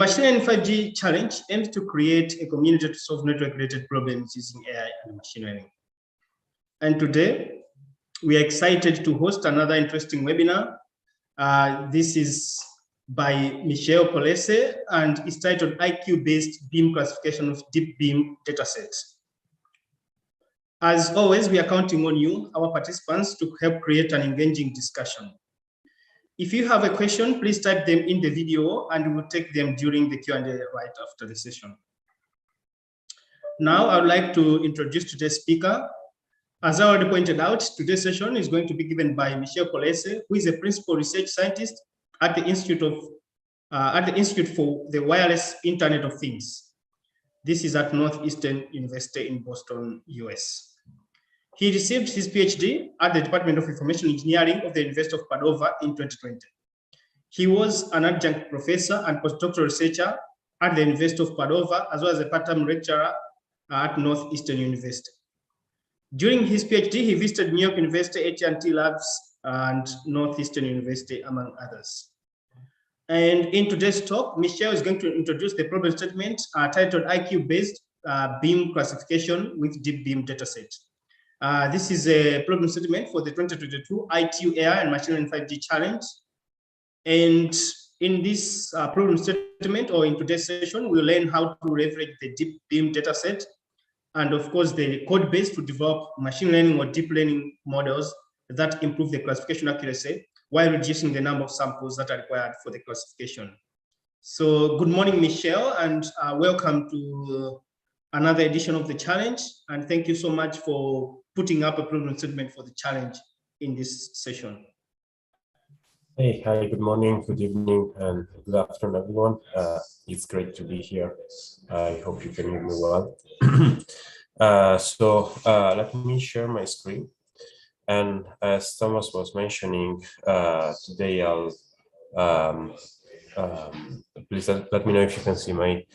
Machine Learning 5G Challenge aims to create a community to solve network-related problems using AI and machine learning. And today, we are excited to host another interesting webinar. This is by Michelle Polese, and it's titled IQ-based beam classification of DeepBeam Dataset. As always, we are counting on you, our participants, to help create an engaging discussion. If you have a question, please type them in the video and we will take them during the Q&A right after the session. Now, I would like to introduce today's speaker. As I already pointed out, today's session is going to be given by Michelle Polese, who is a principal research scientist at the Institute for the Wireless Internet of Things. This is at Northeastern University in Boston, US. He received his PhD at the Department of Information Engineering of the University of Padova in 2020. He was an adjunct professor and postdoctoral researcher at the University of Padova, as well as a part-time lecturer at Northeastern University. During his PhD, he visited New York University, AT&T Labs, and Northeastern University, among others. And in today's talk, Michelle is going to introduce the problem statement titled IQ-based beam classification with DeepBeam Dataset. This is a problem statement for the 2022 ITU AI and Machine Learning 5G Challenge. And in this problem statement, or in today's session, we'll learn how to leverage the DeepBeam dataset and, of course, the code base to develop machine learning or deep learning models that improve the classification accuracy while reducing the number of samples that are required for the classification. So good morning, Michelle, and welcome to another edition of the challenge. And thank you so much for putting up a problem statement for the challenge in this session. Hey, hi, good morning, good evening, and good afternoon, everyone. It's great to be here. I hope you can hear me well. Let me share my screen. And as Thomas was mentioning, today I'll, please let me know if you can see my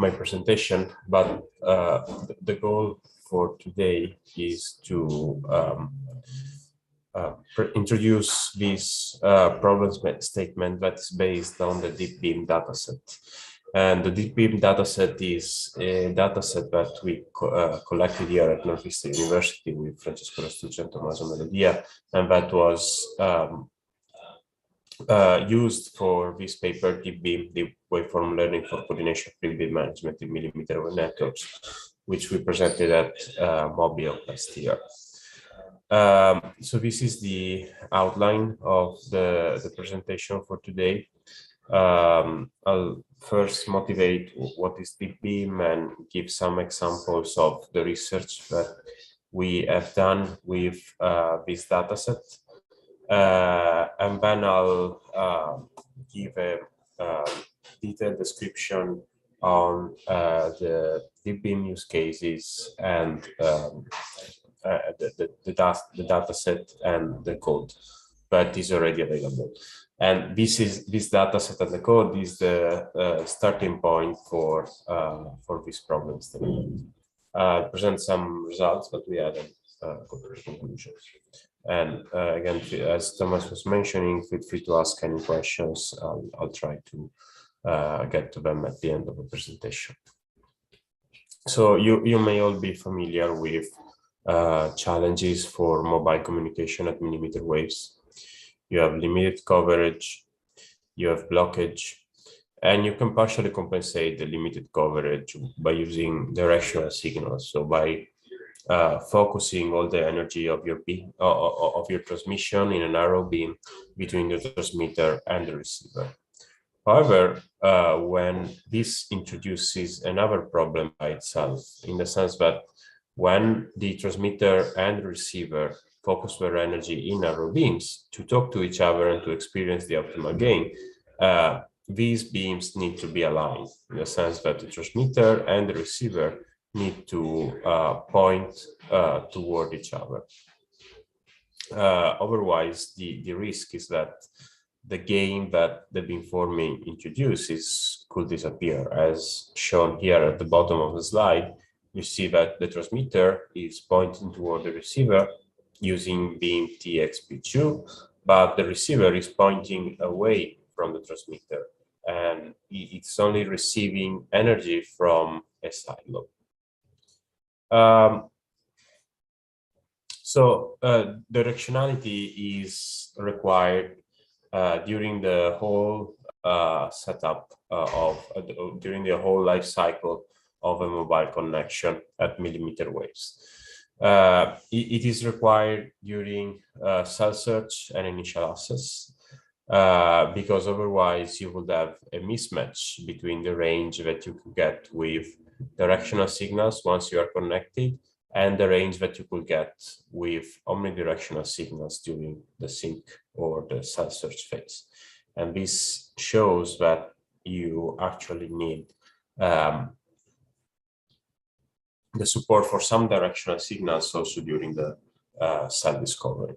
presentation, but the goal for today is to introduce this problem statement that's based on the DeepBeam dataset. And the DeepBeam dataset is a dataset that we collected here at Northeastern University with Francesco Rastucci and Tommaso Melodia, and that was used for this paper, DeepBeam, the waveform learning for coordination of beam management in mmWave networks, which we presented at Mobile last year. So this is the outline of the presentation for today. I'll first motivate what is DeepBeam and give some examples of the research that we have done with this dataset. And then I'll give a detailed description on the DeepBeam use cases and the dataset and the code that is already available. And this dataset and the code is the starting point for this problem statement. Present some results, but we haven't got to conclusions. And again, as Thomas was mentioning, feel free to ask any questions. I'll try to get to them at the end of the presentation. So you may all be familiar with challenges for mobile communication at millimeter waves. You have limited coverage, you have blockage, and you can partially compensate the limited coverage by using directional signals. So by focusing all the energy of your beam, of your transmission in a narrow beam between the transmitter and the receiver. However, when this introduces another problem by itself, in the sense that when the transmitter and receiver focus their energy in narrow beams to talk to each other and to experience the optimal gain, these beams need to be aligned in the sense that the transmitter and the receiver need to point toward each other. Otherwise, the risk is that the gain that the beamforming introduces could disappear. As shown here at the bottom of the slide, you see that the transmitter is pointing toward the receiver using beam TXP2, but the receiver is pointing away from the transmitter and it's only receiving energy from a side lobe. So directionality is required during the whole setup during the whole life cycle of a mobile connection at millimeter waves. It is required during cell search and initial access, because otherwise you would have a mismatch between the range that you could get with directional signals once you are connected and the range that you could get with omnidirectional signals during the sync or the cell search phase. And this shows that you actually need the support for some directional signals also during the cell discovery.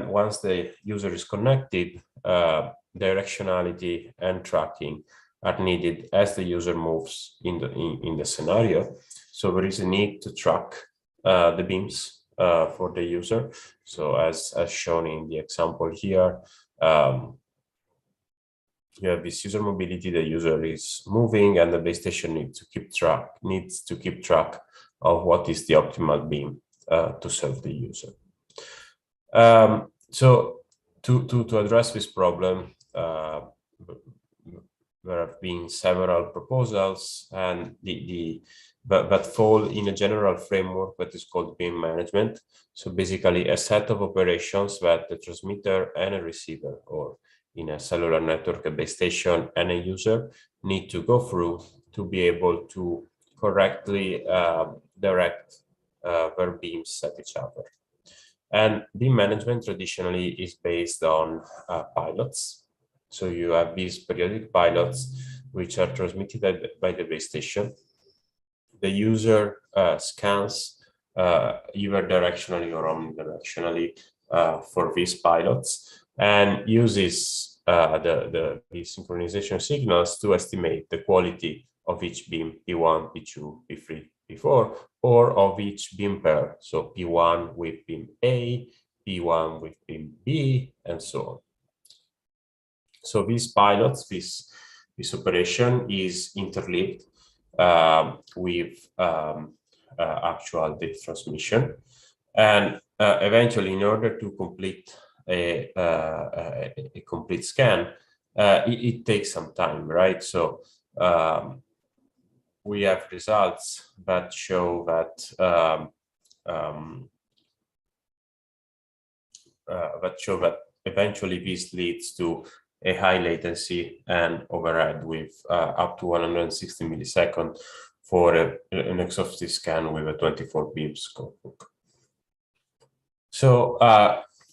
Once the user is connected, directionality and tracking are needed as the user moves in the scenario. So there is a need to track the beams for the user. So as shown in the example here, you have this user mobility, the user is moving, and the base station needs to keep track of what is the optimal beam to serve the user. So to address this problem, there have been several proposals, and that fall in a general framework that is called beam management. So basically a set of operations that the transmitter and a receiver, or in a cellular network, a base station and a user, need to go through to be able to correctly direct their beams at each other. And beam management traditionally is based on pilots. So you have these periodic pilots which are transmitted by the base station. The user scans either directionally or omnidirectionally for these pilots and uses the synchronization signals to estimate the quality of each beam, P1, P2, P3, P4, or of each beam pair. So P1 with beam A, P1 with beam B, and so on. So these pilots, this operation is interleaved with actual data transmission, and eventually, in order to complete a complete scan, it takes some time, right? So we have results that show that eventually this leads to a high latency and overhead with up to 160 milliseconds for an exhaustive scan with a 24 beam scope book. So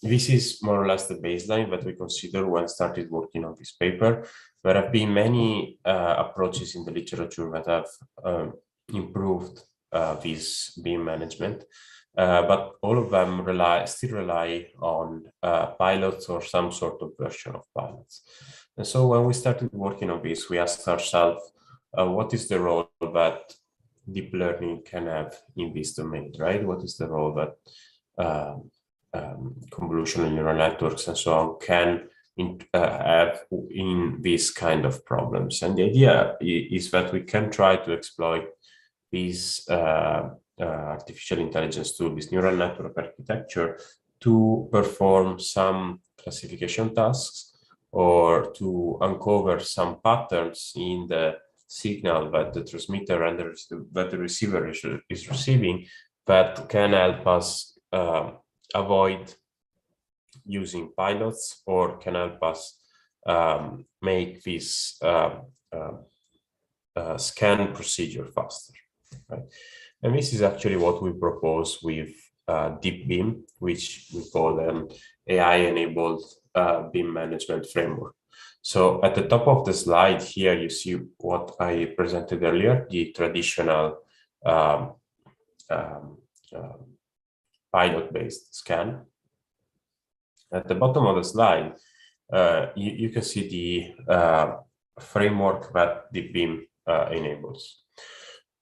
this is more or less the baseline that we consider when started working on this paper. There have been many approaches in the literature that have improved this beam management, but all of them still rely on pilots or some sort of version of pilots. And so when we started working on this, we asked ourselves, what is the role that deep learning can have in this domain, right? What is the role that convolutional neural networks and so on can have in these kind of problems? And the idea is that we can try to exploit these artificial intelligence tool, this neural network architecture, to perform some classification tasks or to uncover some patterns in the signal that the transmitter and that the receiver is receiving that can help us avoid using pilots, or can help us make this scan procedure faster, right? And this is actually what we propose with DeepBeam, which we call an AI-enabled beam management framework. So at the top of the slide here, you see what I presented earlier, the traditional pilot-based scan. At the bottom of the slide, you can see the framework that DeepBeam enables.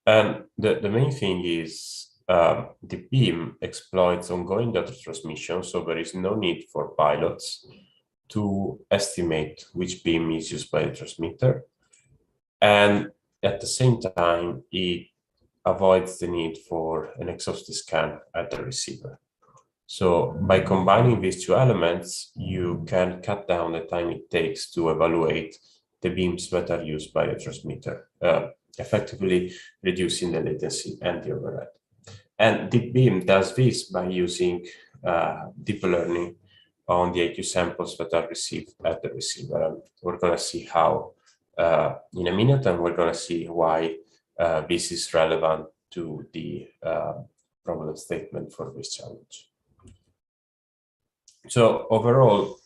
And the main thing is DeepBeam exploits ongoing data transmission, so there is no need for pilots to estimate which beam is used by the transmitter. And at the same time, it avoids the need for an exhaustive scan at the receiver. So by combining these two elements, you can cut down the time it takes to evaluate the beams that are used by the transmitter, effectively reducing the latency and the overhead. And DeepBeam does this by using deep learning on the IQ samples that are received at the receiver. And we're going to see how in a minute, and we're going to see why this is relevant to the problem statement for this challenge. So overall,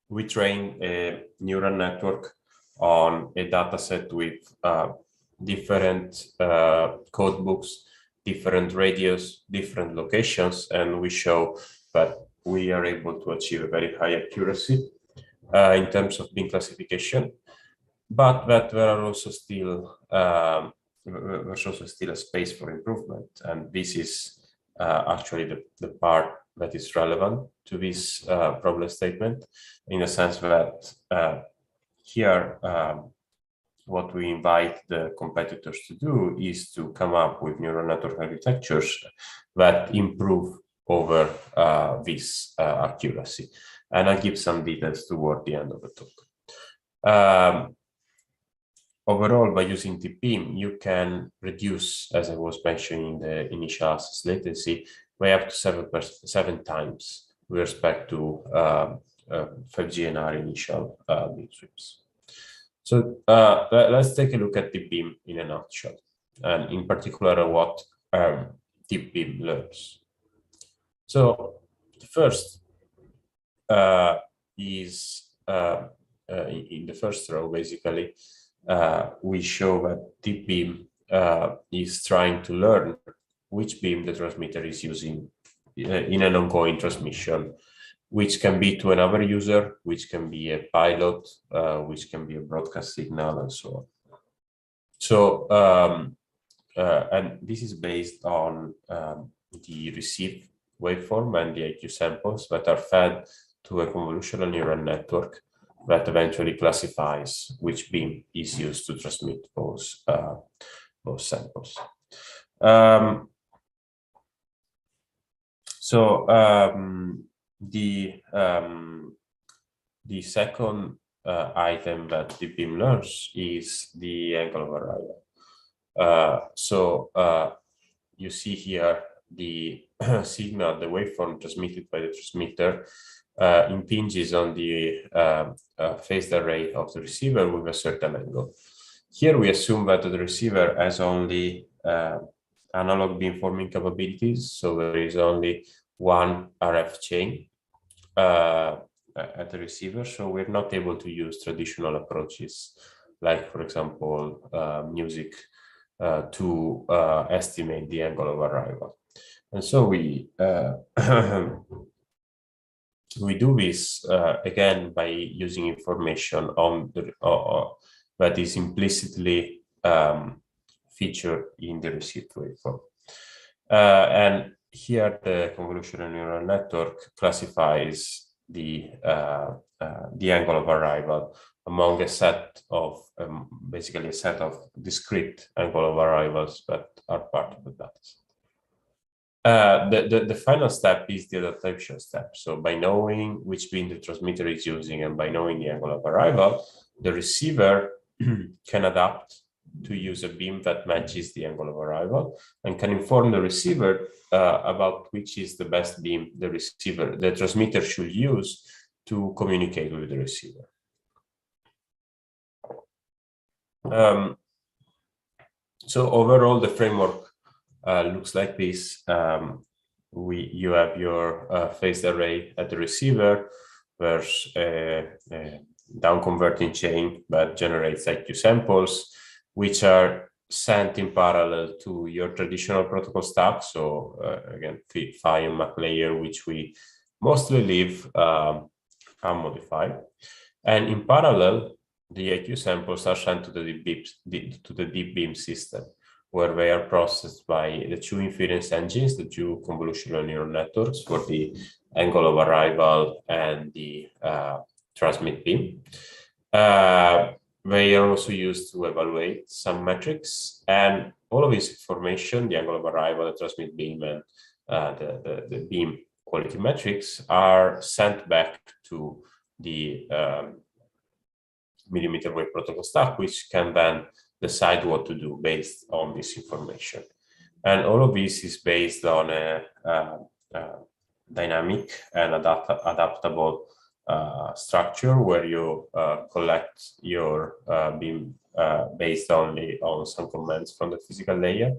we train a neural network on a data set with different code books, different radios, different locations, and we show that we are able to achieve a very high accuracy in terms of beam classification, but that there are also still there's also still a space for improvement, and this is actually the part that is relevant to this problem statement, in the sense that here what we invite the competitors to do is to come up with neural network architectures that improve over this accuracy. And I'll give some details toward the end of the talk. Overall, by using DeepBeam, you can reduce, as I was mentioning, the initial access latency by up to 7 times with respect to 5GNR initial beam sweeps. So let's take a look at DeepBeam in a nutshell, and in particular what DeepBeam learns. So the first is in the first row, basically, we show that DeepBeam is trying to learn which beam the transmitter is using in an ongoing transmission, which can be to another user, which can be a pilot, which can be a broadcast signal, and so on. So, and this is based on the received waveform and the IQ samples that are fed to a convolutional neural network that eventually classifies which beam is used to transmit those samples. The second item that DeepBeam learns is the angle of arrival. You see here the signal, the waveform transmitted by the transmitter impinges on the phased array of the receiver with a certain angle. Here we assume that the receiver has only analog beamforming capabilities, so there is only one RF chain at the receiver, so we're not able to use traditional approaches like, for example, music to estimate the angle of arrival. And so we we do this again by using information on the, that is implicitly featured in the received waveform. And here the convolutional neural network classifies the angle of arrival among a set of basically a set of discrete angle of arrivals that are part of the dataset. The final step is the adaptation step. So by knowing which beam the transmitter is using and by knowing the angle of arrival, the receiver can adapt to use a beam that matches the angle of arrival and can inform the receiver about which is the best beam the transmitter should use to communicate with the receiver. So overall, the framework looks like this. You have your phased array at the receiver. There's a down converting chain that generates IQ samples, which are sent in parallel to your traditional protocol stack. So again, phi and Mach layer, which we mostly leave unmodified. And in parallel, the IQ samples are sent to the DeepBeam system, where they are processed by the two inference engines, the two convolutional neural networks for the angle of arrival and the transmit beam. They are also used to evaluate some metrics, and all of this information, the angle of arrival, the transmit beam, and the beam quality metrics, are sent back to the millimeter wave protocol stack, which can then decide what to do based on this information. And all of this is based on a dynamic and adaptable structure where you collect your beam based only on some commands from the physical layer,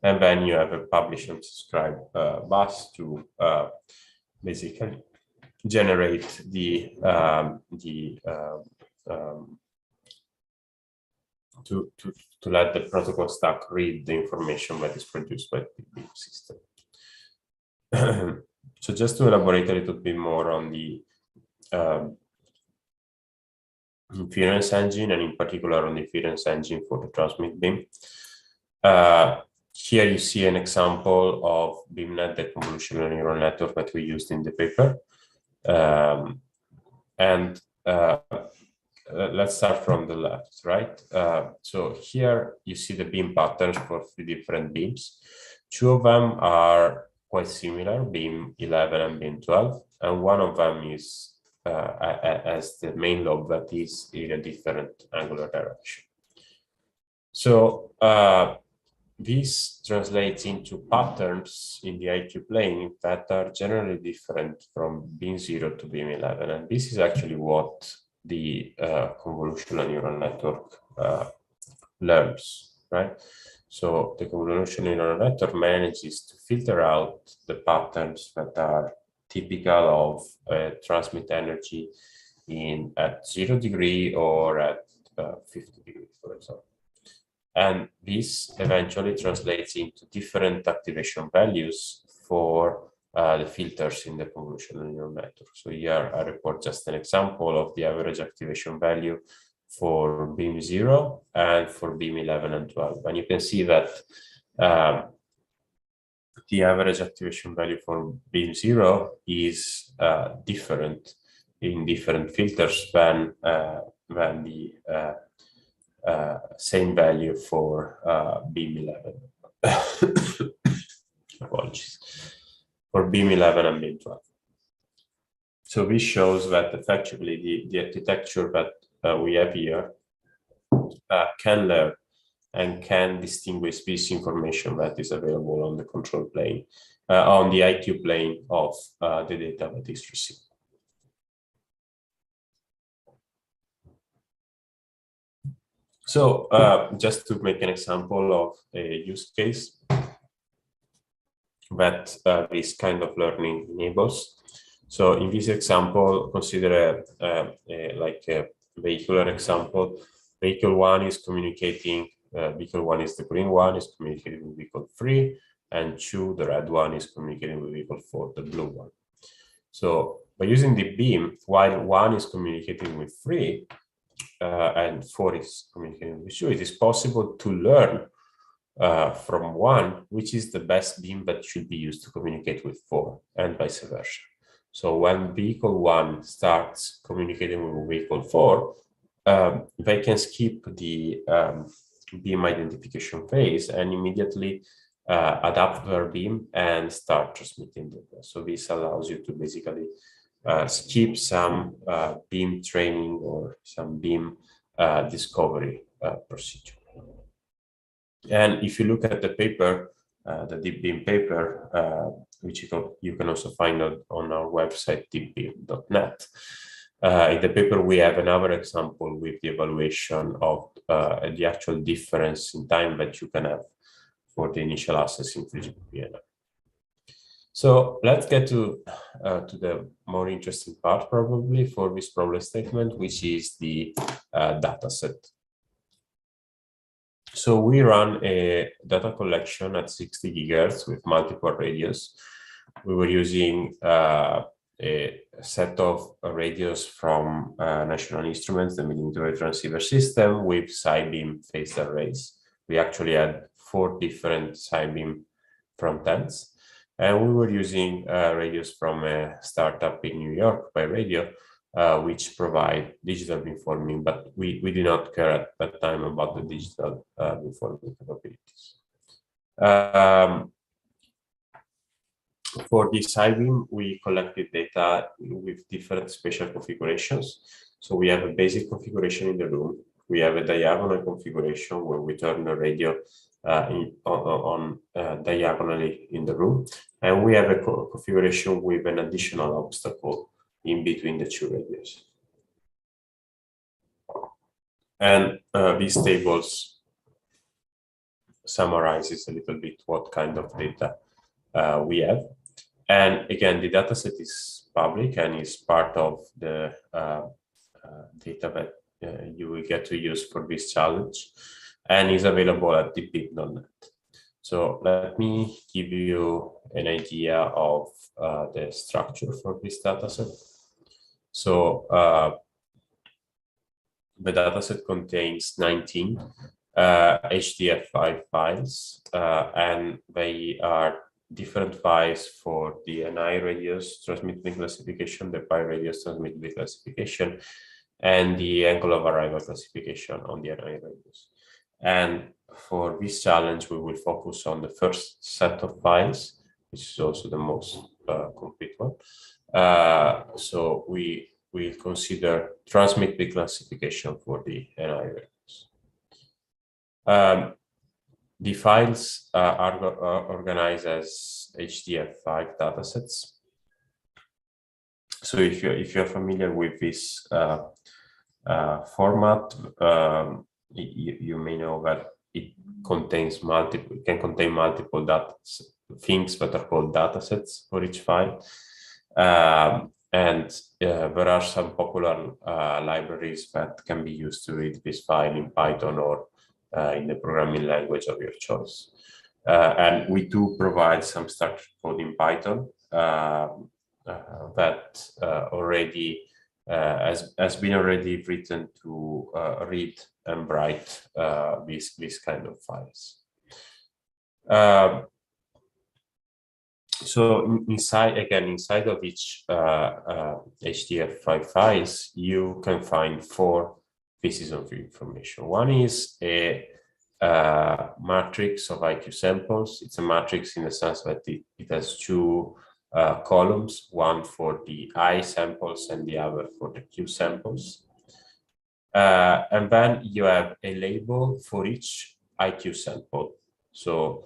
and then you have a publish and subscribe bus to basically generate to let the protocol stack read the information that is produced by the DeepBeam system. So just to elaborate a little bit more on the inference engine, and in particular on the inference engine for the transmit beam. Here you see an example of BeamNet, the convolutional neural network that we used in the paper. Let's start from the left, right? So here you see the beam patterns for 3 different beams. 2 of them are quite similar, beam 11 and beam 12, and one of them is as the main lobe that is in a different angular direction. So this translates into patterns in the IQ plane that are generally different from beam 0 to beam 11, and this is actually what the convolutional neural network learns, right? So the convolutional neural network manages to filter out the patterns that are typical of transmit energy at 0 degree or at 50 degrees, for example. And this eventually translates into different activation values for the filters in the convolutional neural network. So here I report just an example of the average activation value for beam 0 and for beam 11 and 12. And you can see that the average activation value for beam 0 is different in different filters than the same value for beam 11. Apologies. For beam 11 and beam 12. So this shows that effectively the architecture that we have here can learn and can distinguish this information that is available on the control plane, on the IQ plane of the data that is received. So just to make an example of a use case that this kind of learning enables. So in this example, consider like a vehicular example. Vehicle 1 is communicating, vehicle 1 is the green one, is communicating with vehicle 3, and 2, the red one, is communicating with vehicle 4, the blue one. So by using the beam, while 1 is communicating with 3, and 4 is communicating with 2, it is possible to learn from 1 which is the best beam that should be used to communicate with 4, and vice versa. So when vehicle 1 starts communicating with vehicle 4, they can skip the beam identification phase and immediately adapt their beam and start transmitting data. So this allows you to basically skip some beam training or some beam discovery procedure. And if you look at the paper, the DeepBeam paper, which you can also find on our website, deepbeam.net. In the paper, we have another example with the evaluation of the actual difference in time that you can have for the initial access in 3GPP. So let's get to the more interesting part probably for this problem statement, which is the data set. So we run a data collection at 60 gigahertz with multiple radios. We were using a set of radios from National Instruments, the millimeter wave transceiver system, with side beam phased arrays. We actually had 4 different side-beam front-ends. And we were using radios from a startup in New York by radio, which provide digital beamforming, but we did not care at that time about the digital beamforming capabilities. For this side-beam, we collected data with different spatial configurations. So we have a basic configuration in the room. We have a diagonal configuration where we turn the radio diagonally in the room. And we have a configuration with an additional obstacle in between the 2 radios. And these tables summarizes a little bit what kind of data we have. And again, the dataset is public and is part of the data that you will get to use for this challenge, and is available at DeepBeam.net. So let me give you an idea of the structure for this dataset. So the dataset contains 19 HDF5 files, and they are different files for the NI radius transmitted classification, the pi radius transmitted classification, and the angle of arrival classification on the NI radius. And for this challenge, we will focus on the first set of files, which is also the most complete one. So we will consider transmitted classification for the NI radius. The files are organized as HDF5 datasets. So if you're familiar with this format, you may know that it contains it can contain multiple things that are called datasets for each file. And there are some popular libraries that can be used to read this file in Python or in the programming language of your choice. And we do provide some structured code in Python that already has been already written to read and write these kind of files. So inside of each HDF5 files, you can find 4 pieces of information. One is a matrix of IQ samples. It's a matrix in the sense that it has 2 columns, one for the I samples and the other for the Q samples. And then you have a label for each IQ sample. So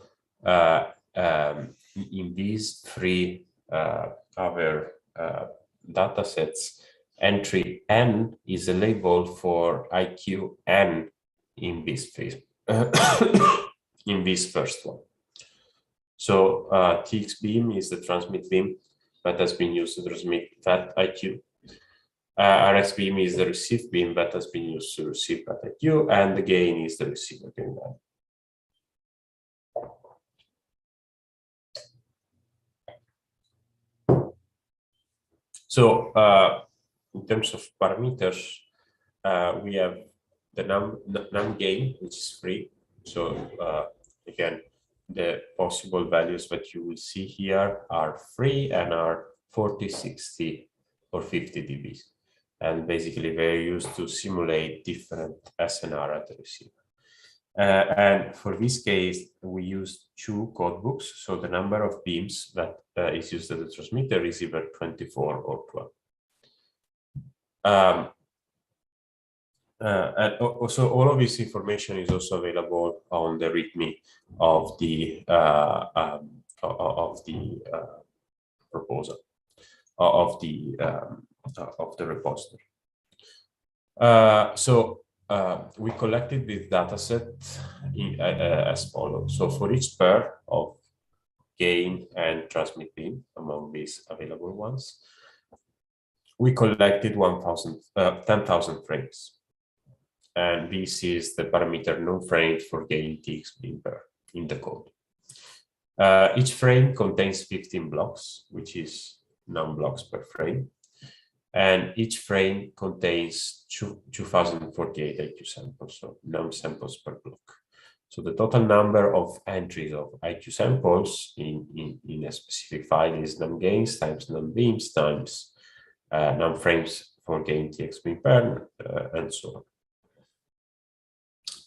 in these 3 other data sets, entry N is a label for IQ N in this phase, in this first one. So TX beam is the transmit beam that has been used to transmit that IQ. RX beam is the receive beam that has been used to receive that IQ, and the gain is the receiver gain. So in terms of parameters, we have the num gain, which is free. So again, the possible values that you will see here are free and are 40, 60, or 50 dB. And basically, they're used to simulate different SNR at the receiver. And for this case, we use 2 codebooks. So the number of beams that is used at the transmitter is either 24 or 12. And also, all of this information is also available on the README of the proposal of the repository. So we collected this dataset as follows. So for each pair of gain and transmit beam among these available ones, we collected 10,000 frames. And this is the parameter known frame for gain TX beam pair in the code. Each frame contains 15 blocks, which is num blocks per frame. And each frame contains 2048 IQ samples, so num samples per block. So the total number of entries of IQ samples in a specific file is num gains times num beams times num frames for gain TXP impairment, and so on.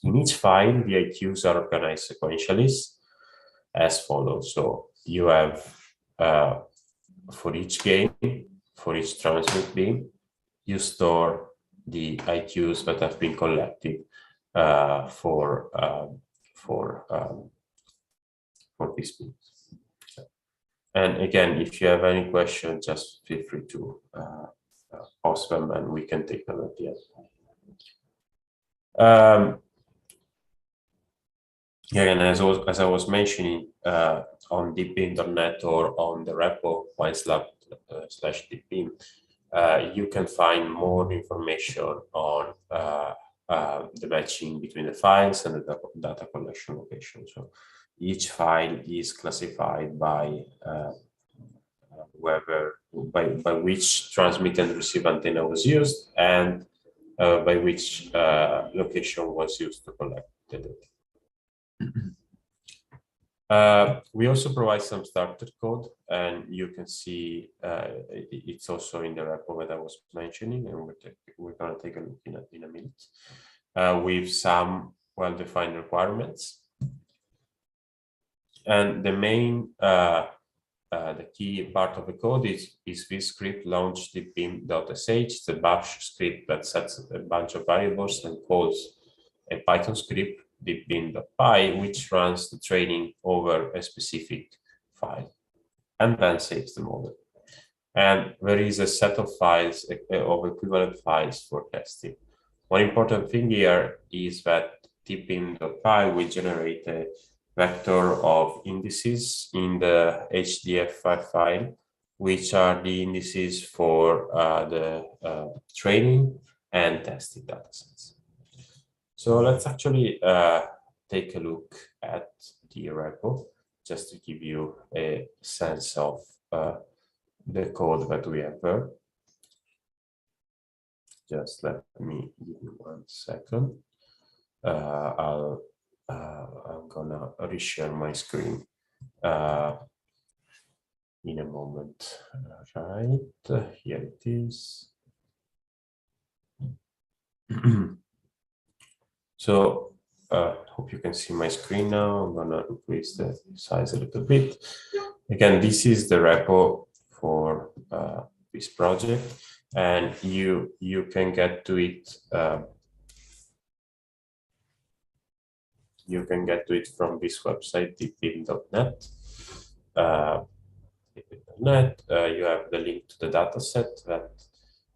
In each file, the IQs are organized sequentially as follows. So you have for each gain, for each transmit beam, you store the IQs that have been collected for these beams. And again, if you have any questions, just feel free to post them, and we can take them at the end. Again, as I was mentioning, on DeepBeam.net or on the repo /DeepBeam, you can find more information on the matching between the files and the data collection location. So each file is classified by by which transmit and receive antenna was used, and by which location was used to collect the data. We also provide some starter code, and you can see it's also in the repo that I was mentioning, and we're going to take a look in a minute, with some well-defined requirements. And the main, the key part of the code is this script launch DeepBeam.sh. It's a bash script that sets a bunch of variables and calls a Python script DeepBeam.py, which runs the training over a specific file and then saves the model. And there is a set of files, of equivalent files for testing. One important thing here is that DeepBeam.py will generate a vector of indices in the HDF5 file, which are the indices for the training and testing datasets. So let's actually take a look at the repo, just to give you a sense of the code that we have there. Just let me give you 1 second. I'm gonna reshare my screen in a moment. Right, here it is. So hope you can see my screen now. I'm gonna increase the size a little bit. Again, this is the repo for this project, and you can get to it. You can get to it from this website, deepbeam.net. You have the link to the dataset that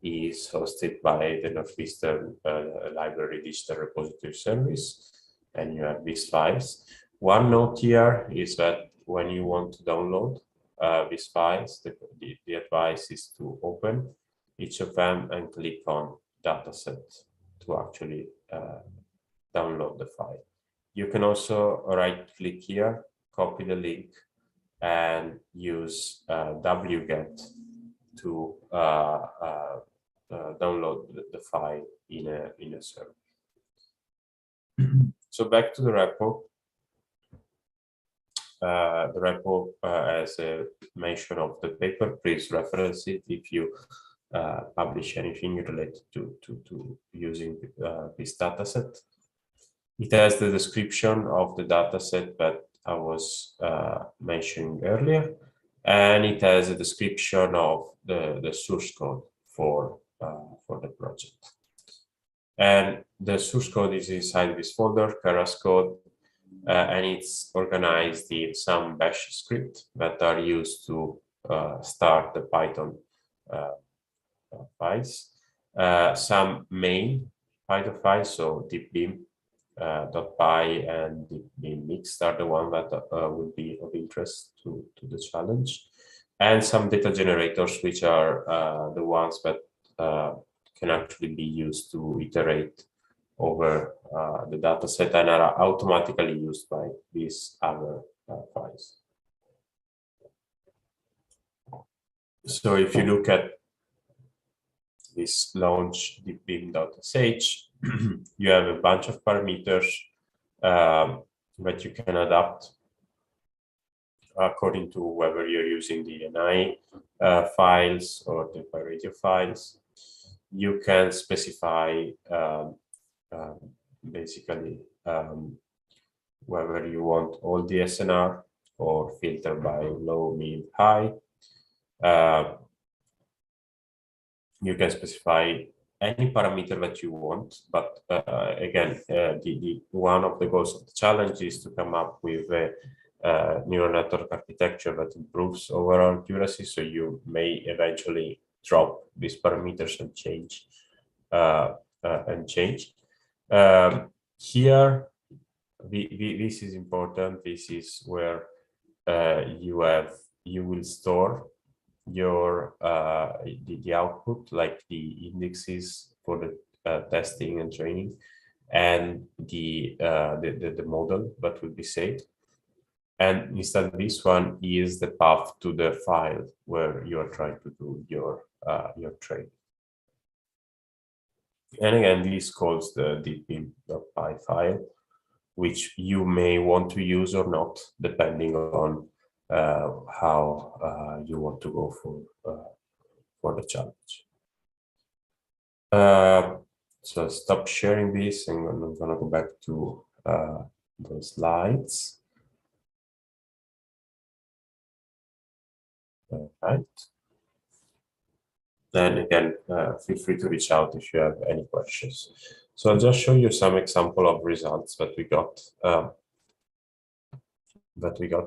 is hosted by the Northeastern Library Digital Repository Service, and you have these files. One note here is that when you want to download these files, the advice is to open each of them and click on dataset to actually download the file. You can also right-click here, copy the link, and use wget to download the file in a server. So back to the repo. The repo has a mention of the paper. Please reference it if you publish anything related to using this dataset. It has the description of the dataset that I was mentioning earlier, and it has a description of the source code for the project. And the source code is inside this folder, Keras code, and it's organized in some bash script that are used to start the Python files. Some main Python files, so DeepBeam.py and DeepBeam mixed are the one that will be of interest to the challenge, and some data generators, which are the ones that can actually be used to iterate over the dataset and are automatically used by these other files. So if you look at this launch deepbeam.sh, you have a bunch of parameters that you can adapt according to whether you're using the NI files or the radio files. You can specify basically whether you want all the SNR or filter by low, mid, high. You can specify any parameter that you want, but again, the one of the goals of the challenge is to come up with a neural network architecture that improves overall accuracy. So you may eventually drop these parameters and change. Here, this is important. This is where you will store your the output, like the indexes for the testing and training, and the model that will be saved. And instead, this one is the path to the file where you are trying to do your training. And again, this calls the DeepBeam.py file, which you may want to use or not, depending on how you want to go for the challenge. So stop sharing this, and I'm gonna go back to the slides. Right. Then again, feel free to reach out if you have any questions. So I'll just show you some example of results that we got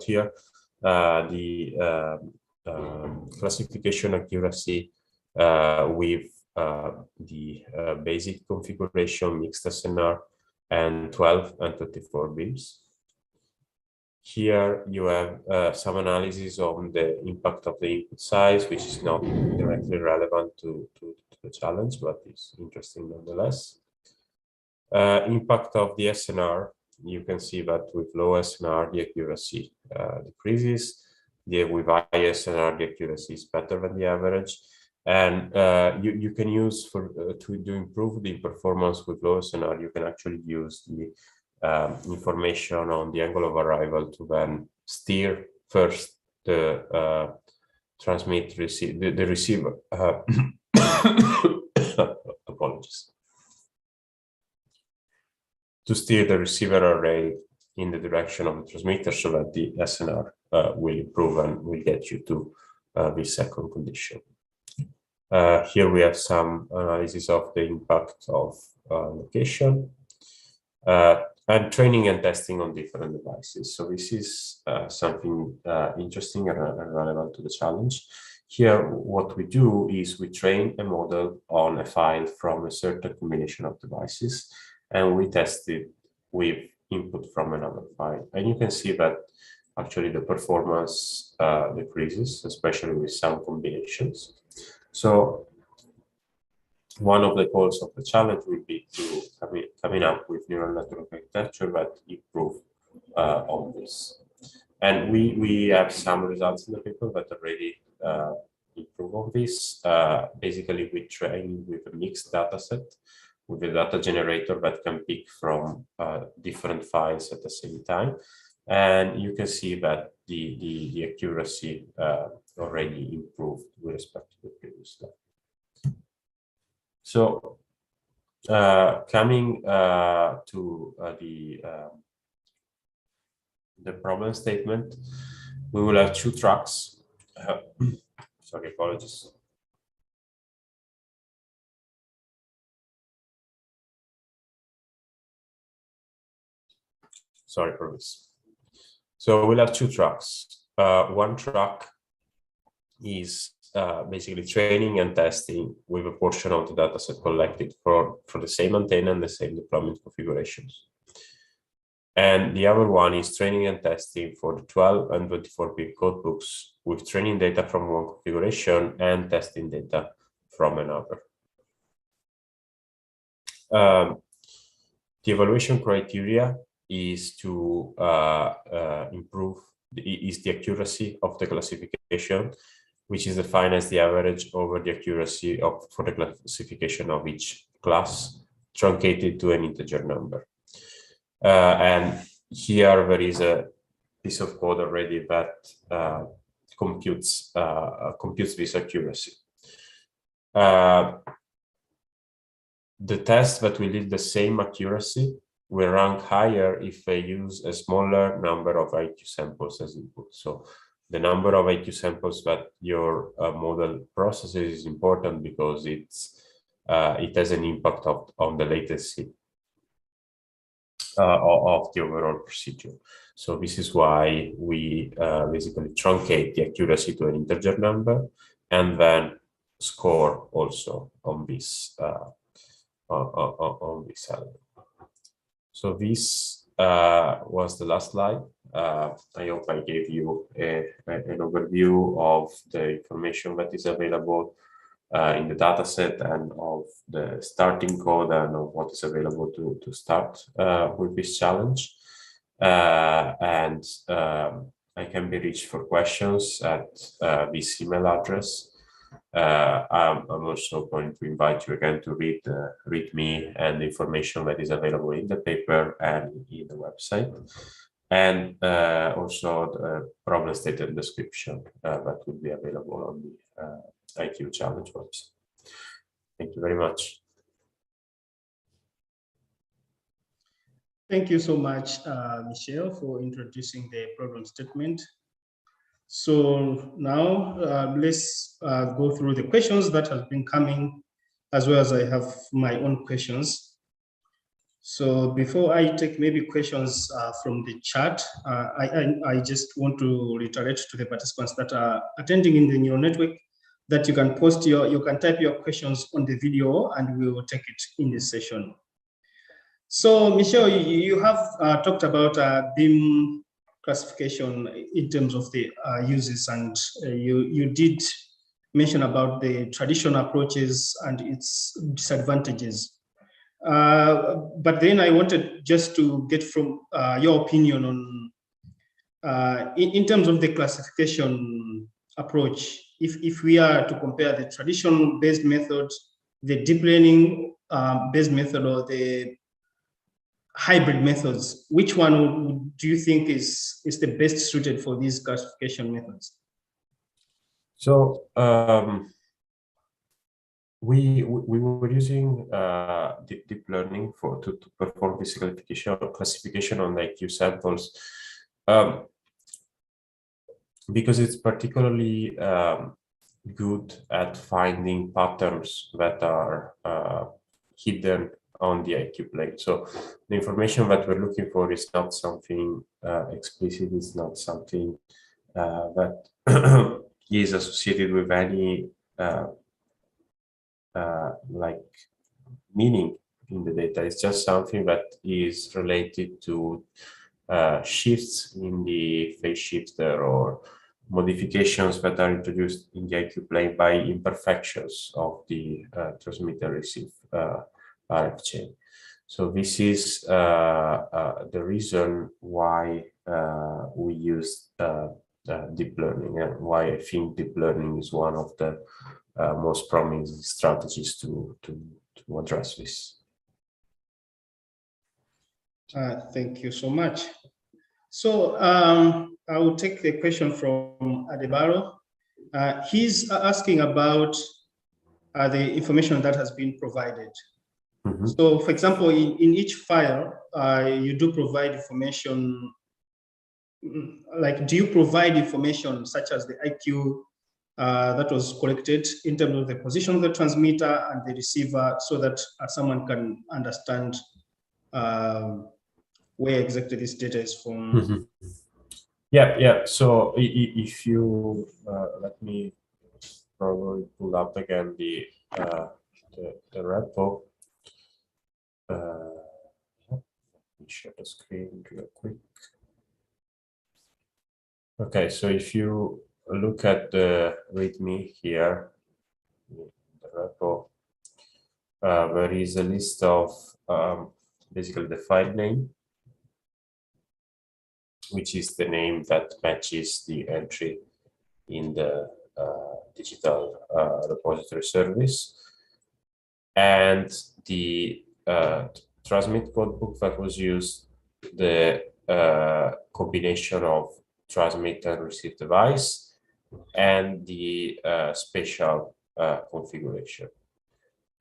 here. The classification accuracy with the basic configuration, mixed SNR, and 12 and 24 beams. Here you have some analysis on the impact of the input size, which is not directly relevant to the challenge, but is interesting nonetheless. Impact of the SNR, you can see that with low SNR, the accuracy decreases. With high SNR, the accuracy is better than the average. And you can use to improve the performance with low SNR, you can actually use the information on the angle of arrival to then steer first the the receiver. Apologies. To steer the receiver array in the direction of the transmitter so that the SNR will improve and will get you to the second condition. Here we have some analysis of the impact of location. And training and testing on different devices. So this is something interesting and relevant to the challenge. Here, what we do is we train a model on a file from a certain combination of devices, and we test it with input from another file. And you can see that actually the performance decreases, especially with some combinations. So one of the goals of the challenge will be to coming up with neural network architecture that improve on this. And we have some results in the paper that already improve on this. Basically, we train with a mixed data set with a data generator that can pick from different files at the same time. And you can see that the accuracy already improved with respect to the previous slide. So coming to the problem statement, we will have two tracks. Sorry, apologies. Sorry for this. So we'll have two tracks. One track is basically training and testing with a portion of the dataset collected for the same antenna and the same deployment configurations. And the other one is training and testing for the 12 and 24 bit codebooks with training data from one configuration and testing data from another. The evaluation criteria is to improve the accuracy of the classification, which is defined as the average over the accuracy for the classification of each class truncated to an integer number. And here there is a piece of code already that computes this accuracy. The test that will leave the same accuracy will rank higher if I use a smaller number of IQ samples as input. So the number of IQ samples that your model processes is important because it has an impact on the latency of the overall procedure. So this is why we basically truncate the accuracy to an integer number and then score also on this element. So this was the last slide. I hope I gave you an overview of the information that is available in the dataset and of the starting code and of what is available to start with this challenge. And I can be reached for questions at this email address. I'm also going to invite you again to read me and the information that is available in the paper and in the website, and also the problem statement description that will be available on the IQ Challenge website. Thank you very much. Thank you so much, Michelle, for introducing the problem statement. So now let's go through the questions that have been coming, as well as I have my own questions. So before I take maybe questions from the chat, I just want to reiterate to the participants that are attending in the neural network that you can post you can type your questions on the video and we will take it in this session. So Michelle, you have talked about BEAM classification in terms of the uses, and you did mention about the traditional approaches and its disadvantages. But then I wanted just to get from your opinion on, in terms of the classification approach, if we are to compare the traditional based method, the deep learning based method, or the hybrid methods, which one do you think is the best suited for these classification methods? So we were using deep learning to perform this classification on the IQ samples because it's particularly good at finding patterns that are hidden on the IQ plane. So the information that we're looking for is not something explicit, it's not something that is associated with any like meaning in the data. It's just something that is related to shifts in the phase shifter or modifications that are introduced in the IQ plane by imperfections of the transmitter-receive RF chain. So this is the reason why we use deep learning, and why I think deep learning is one of the most promising strategies to address this. Thank you so much. So I will take the question from Adebaro. He's asking about the information that has been provided. Mm-hmm. So, for example, in each file, you do provide information. Like, do you provide information such as the IQ that was collected in terms of the position of the transmitter and the receiver, so that someone can understand where exactly this data is from? Mm-hmm. Yeah. So if you let me probably pull up again the repo. Let me share the screen real quick. Okay, so if you look at the README here, the repo, there is a list of basically the file name, which is the name that matches the entry in the digital repository service, and the transmit codebook that was used, the combination of transmit and receive device and the spatial configuration.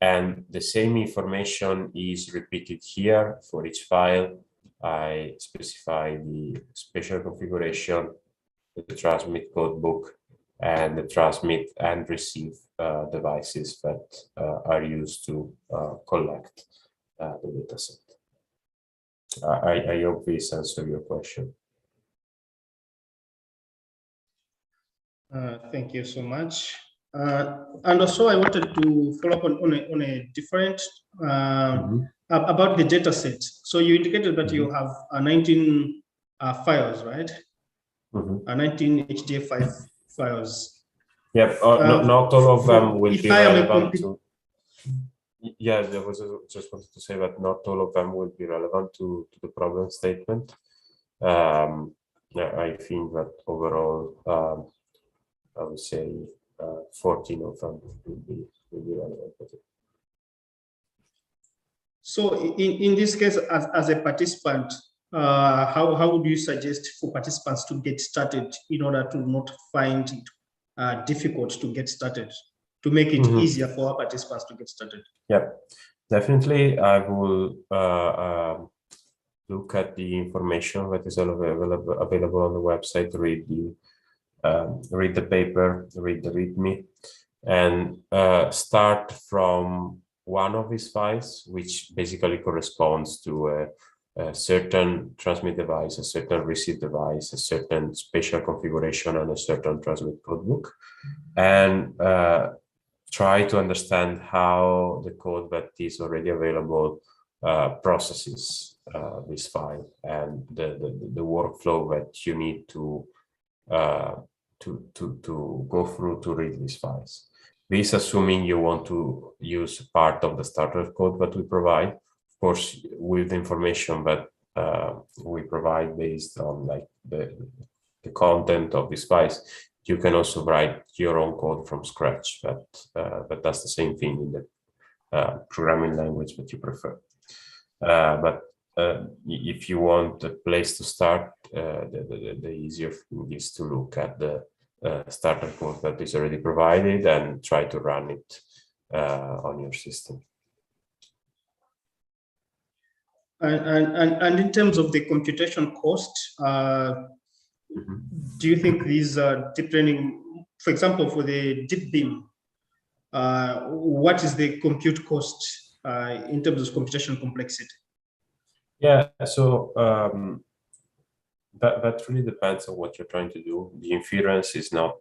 And the same information is repeated here for each file. I specify the spatial configuration, the transmit codebook, and the transmit and receive devices that are used to collect the dataset. I hope this answers your question. Thank you so much. And also, I wanted to follow up on a different about the data set. So you indicated that you have 19 files, right? 19 HDF5 files. Yep. Not all of them will be relevant to. Yeah, there was just wanted to say that not all of them will be relevant to the problem statement. I think that overall, I would say 14 of them will be relevant. So in this case, as a participant, how would you suggest for participants to get started in order to not find it difficult to get started, to make it easier for our participants to get started? Yeah, definitely. I will look at the information that is available on the website, read the paper, read the README, and start from one of these files, which basically corresponds to a certain transmit device, a certain receive device, a certain spatial configuration, and a certain transmit codebook, and try to understand how the code that is already available processes this file and the workflow that you need to go through to read these files. This assuming you want to use part of the starter code that we provide, of course, with the information that we provide based on like the content of these files. You can also write your own code from scratch, but that's the same thing in the programming language that you prefer. But if you want a place to start, the easier thing is to look at the starter code that is already provided and try to run it on your system. And in terms of the computation cost, do you think these deep learning, for example, for the DeepBeam, what is the compute cost in terms of computation complexity? Yeah, so that really depends on what you're trying to do. The inference is not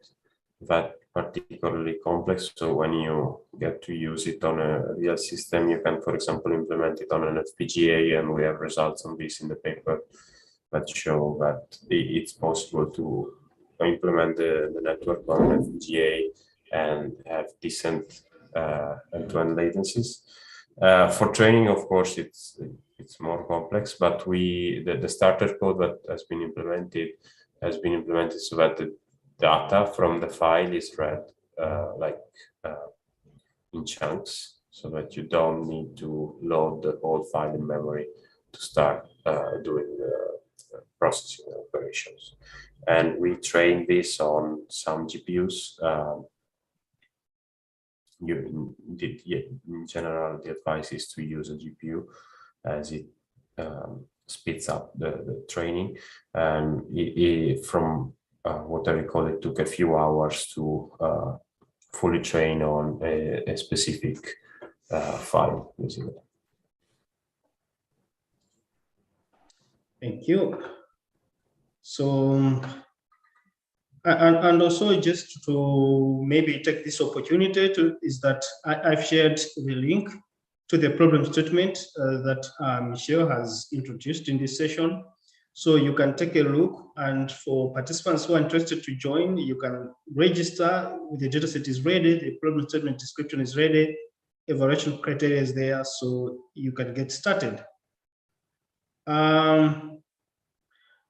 that particularly complex. So when you get to use it on a real system, you can, for example, implement it on an FPGA, and we have results on this in the paper that show that it's possible to implement the network on an FPGA and have decent end-to-end latencies. For training, of course, it's more complex, but the starter code that has been implemented so that the data from the file is read in chunks, so that you don't need to load the whole file in memory to start doing the processing operations. And we train this on some GPUs. In general, the advice is to use a GPU as it speeds up the training. And from what I recall, it took a few hours to fully train on a specific file, basically. Thank you. So, and also just to maybe take this opportunity is that I've shared the link to the problem statement that Michelle has introduced in this session. So you can take a look, and for participants who are interested to join, you can register. The dataset is ready, the problem statement description is ready, evaluation criteria is there, so you can get started.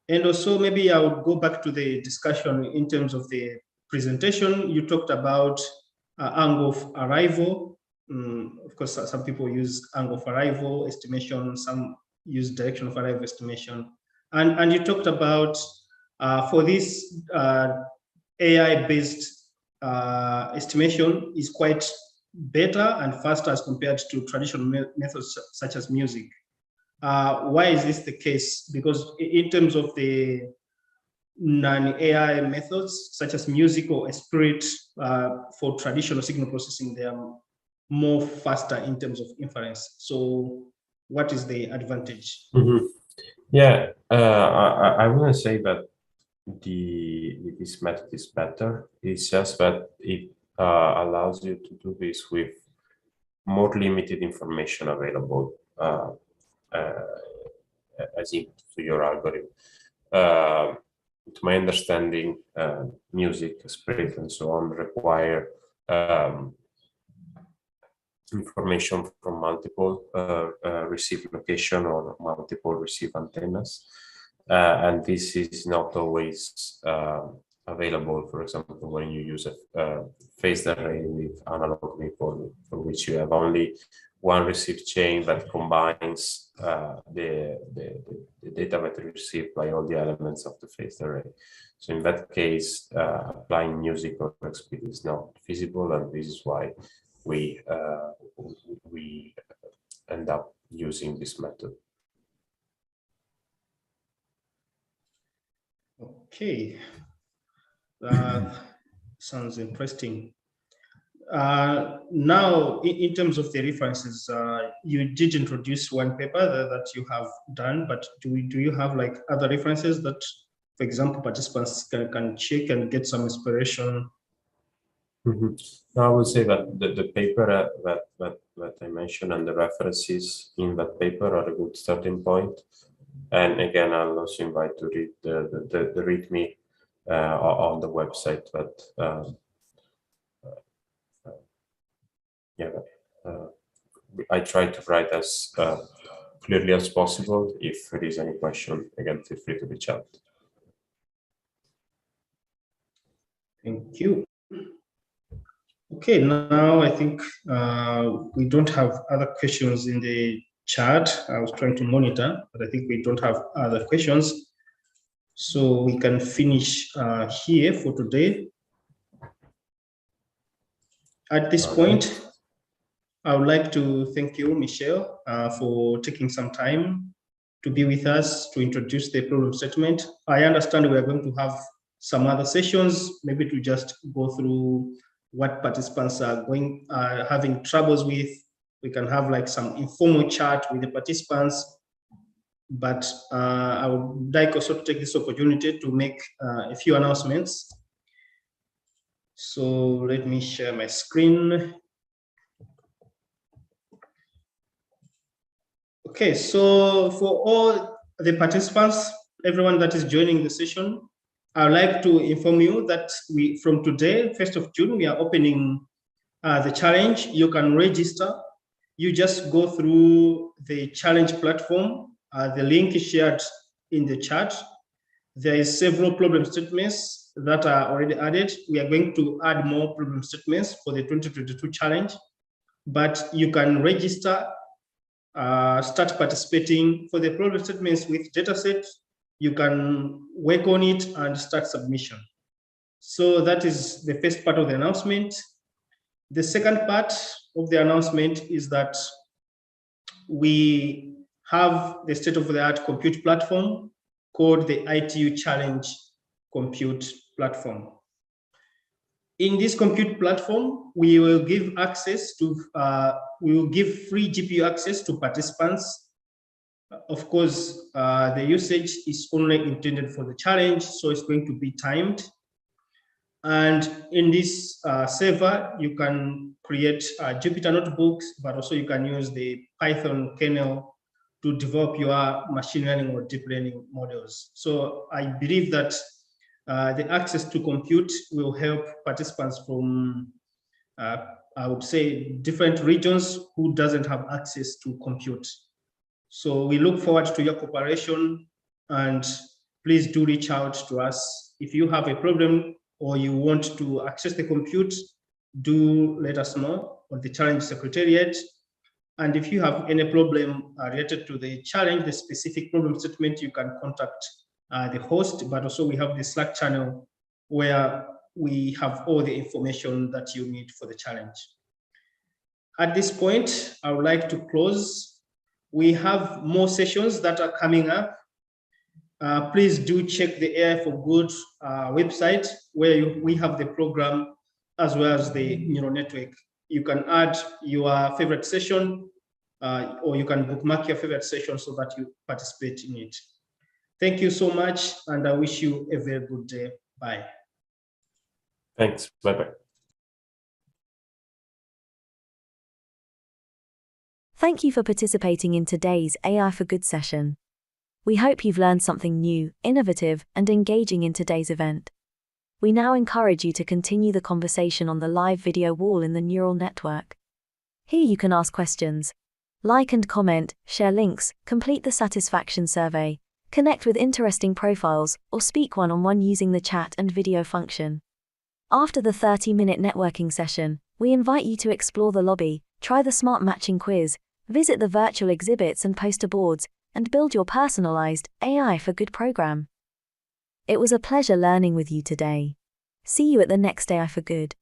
And also, maybe I would go back to the discussion in terms of the presentation. You talked about angle of arrival. Of course, some people use angle of arrival estimation, some use direction of arrival estimation. And you talked about for this AI-based estimation is quite better and faster as compared to traditional methods such as music. Why is this the case? Because in terms of the non-AI methods such as music or spirit for traditional signal processing, they are more faster in terms of inference. So what is the advantage? Mm-hmm. Yeah, I wouldn't say that this method is better. It's just that it allows you to do this with more limited information available as input to your algorithm. To my understanding, music, spirit, and so on require information from multiple receive location or multiple receive antennas. And this is not always available, for example, when you use a phased array with analog waveform, for which you have only one receive chain that combines the data that you receive by all the elements of the phased array. So in that case, applying music or XP is not feasible, and this is why we end up using this method. Okay, sounds interesting. Now, in terms of the references, you did introduce one paper that you have done, but do you have like other references that, for example, participants can check and get some inspiration? Mm-hmm. I would say that the paper that I mentioned and the references in that paper are a good starting point. And again, I'll also invite to read the README on the website. But I try to write as clearly as possible. If there is any question, again, feel free to reach out. Thank you. Okay, now I think we don't have other questions in the chat. I was trying to monitor, but I think we don't have other questions. So we can finish here for today. At this point, I would like to thank you, Michelle, for taking some time to be with us to introduce the problem statement. I understand we are going to have some other sessions, maybe to just go through what participants are having troubles with. We can have like some informal chat with the participants. But I would like also to take this opportunity to make a few announcements. So let me share my screen. Okay, so for all the participants, everyone that is joining the session, I would like to inform you that from today, 1st of June, we are opening the challenge. You can register. You just go through the challenge platform. The link is shared in the chat. There is several problem statements that are already added. We are going to add more problem statements for the 2022 challenge, but you can register, start participating. For the problem statements with dataset, you can work on it and start submission. So that is the first part of the announcement. The second part of the announcement is that we have the state-of-the-art compute platform called the ITU Challenge Compute Platform. In this compute platform, we will give access to, we will give free GPU access to participants. Of course, the usage is only intended for the challenge, so it's going to be timed. And in this server, you can create Jupyter notebooks, but also you can use the Python kernel to develop your machine learning or deep learning models. So I believe that the access to compute will help participants from, I would say, different regions who doesn't have access to compute. So we look forward to your cooperation, and please do reach out to us. If you have a problem or you want to access the compute, do let us know on the Challenge Secretariat. And if you have any problem related to the challenge, the specific problem statement, you can contact the host, but also we have the Slack channel where we have all the information that you need for the challenge. At this point, I would like to close. We have more sessions that are coming up. Please do check the AI for Good website where we have the program as well as the neural network. You can add your favorite session or you can bookmark your favorite session so that you participate in it. Thank you so much, and I wish you a very good day. Bye. Thanks. Bye-bye. Thank you for participating in today's AI for Good session. We hope you've learned something new, innovative, and engaging in today's event. We now encourage you to continue the conversation on the live video wall in the neural network. Here you can ask questions, like and comment, share links, complete the satisfaction survey, connect with interesting profiles, or speak one-on-one using the chat and video function. After the 30-minute networking session, we invite you to explore the lobby, try the smart matching quiz, visit the virtual exhibits and poster boards, and build your personalized AI for Good program. It was a pleasure learning with you today. See you at the next AI for Good.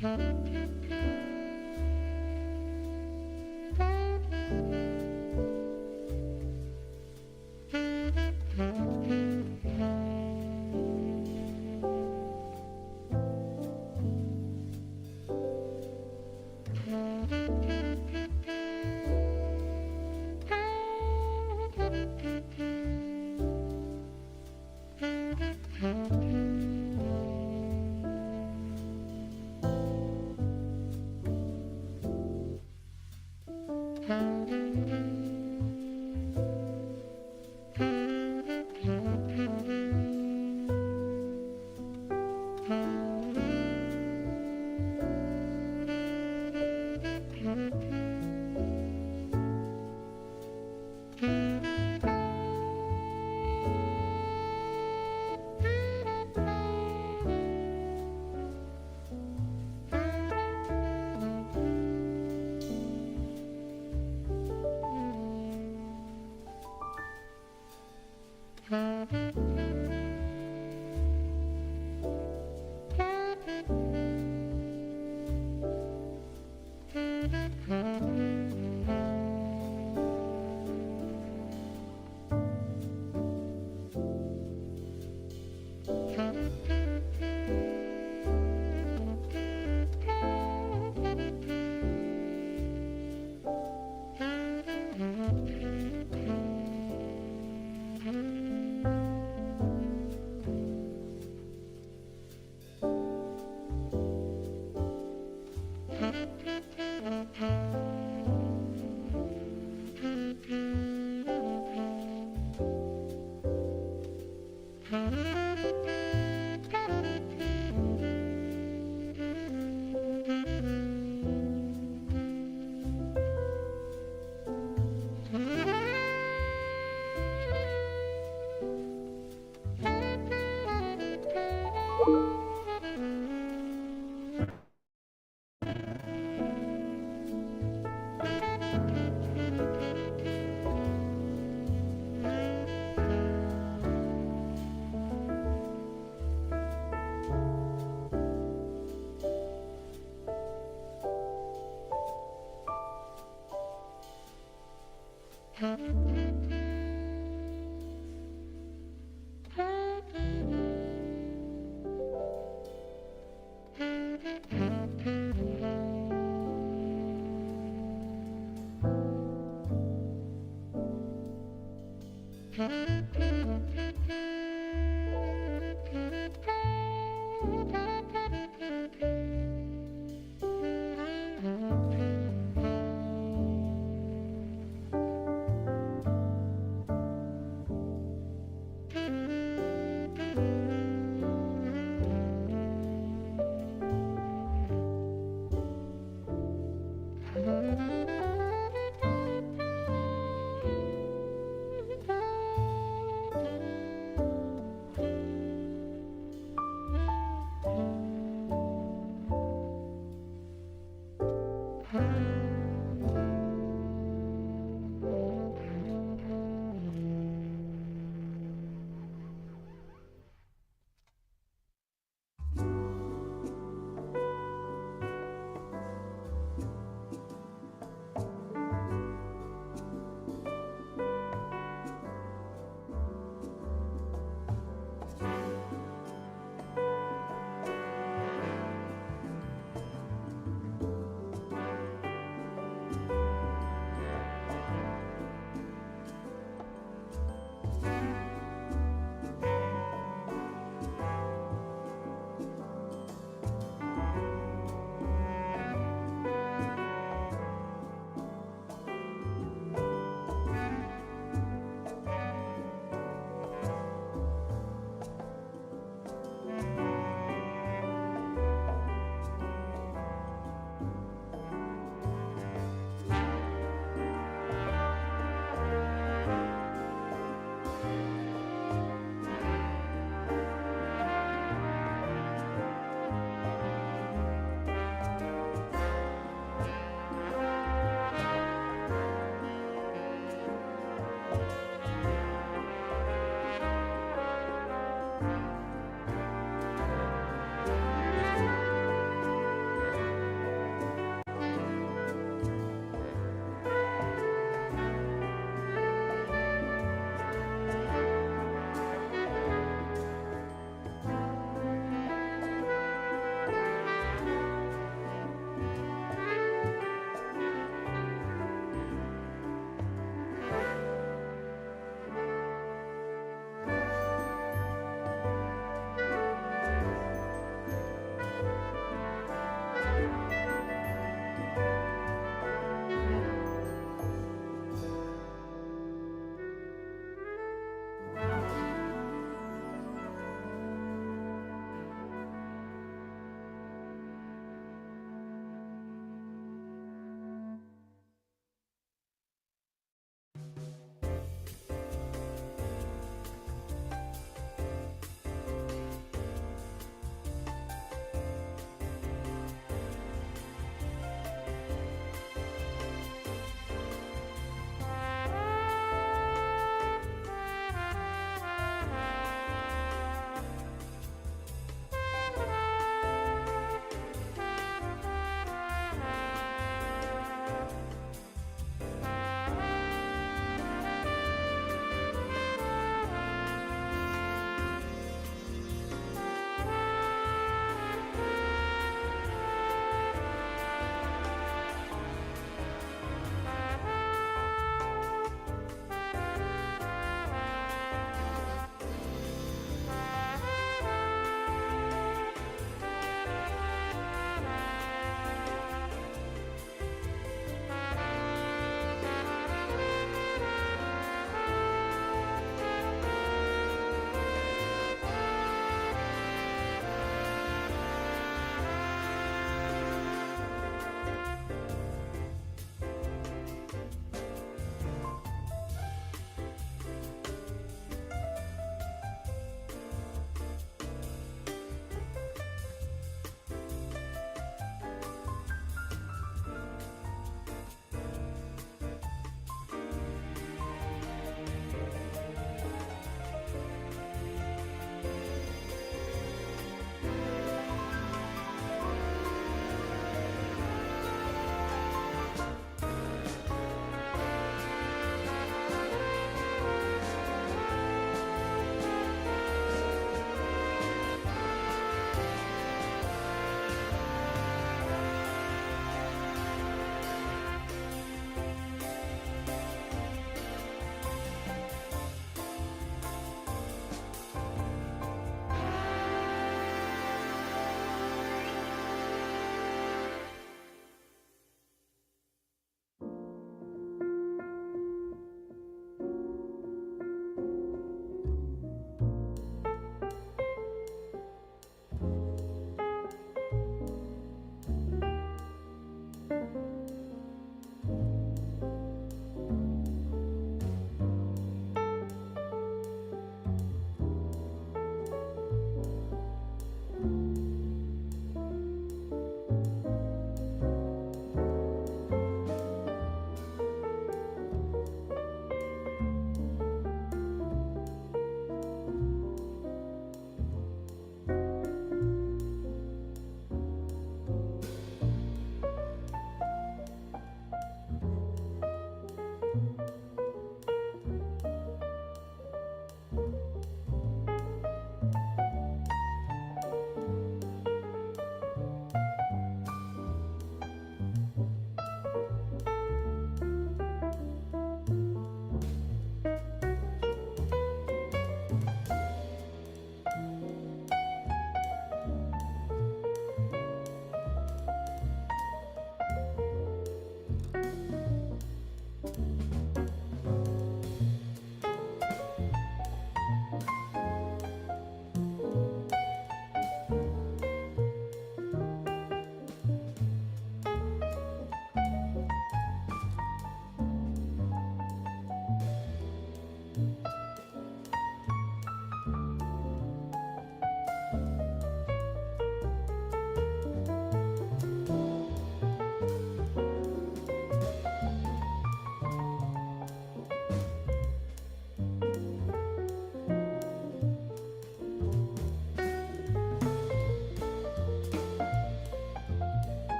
Mm-hmm.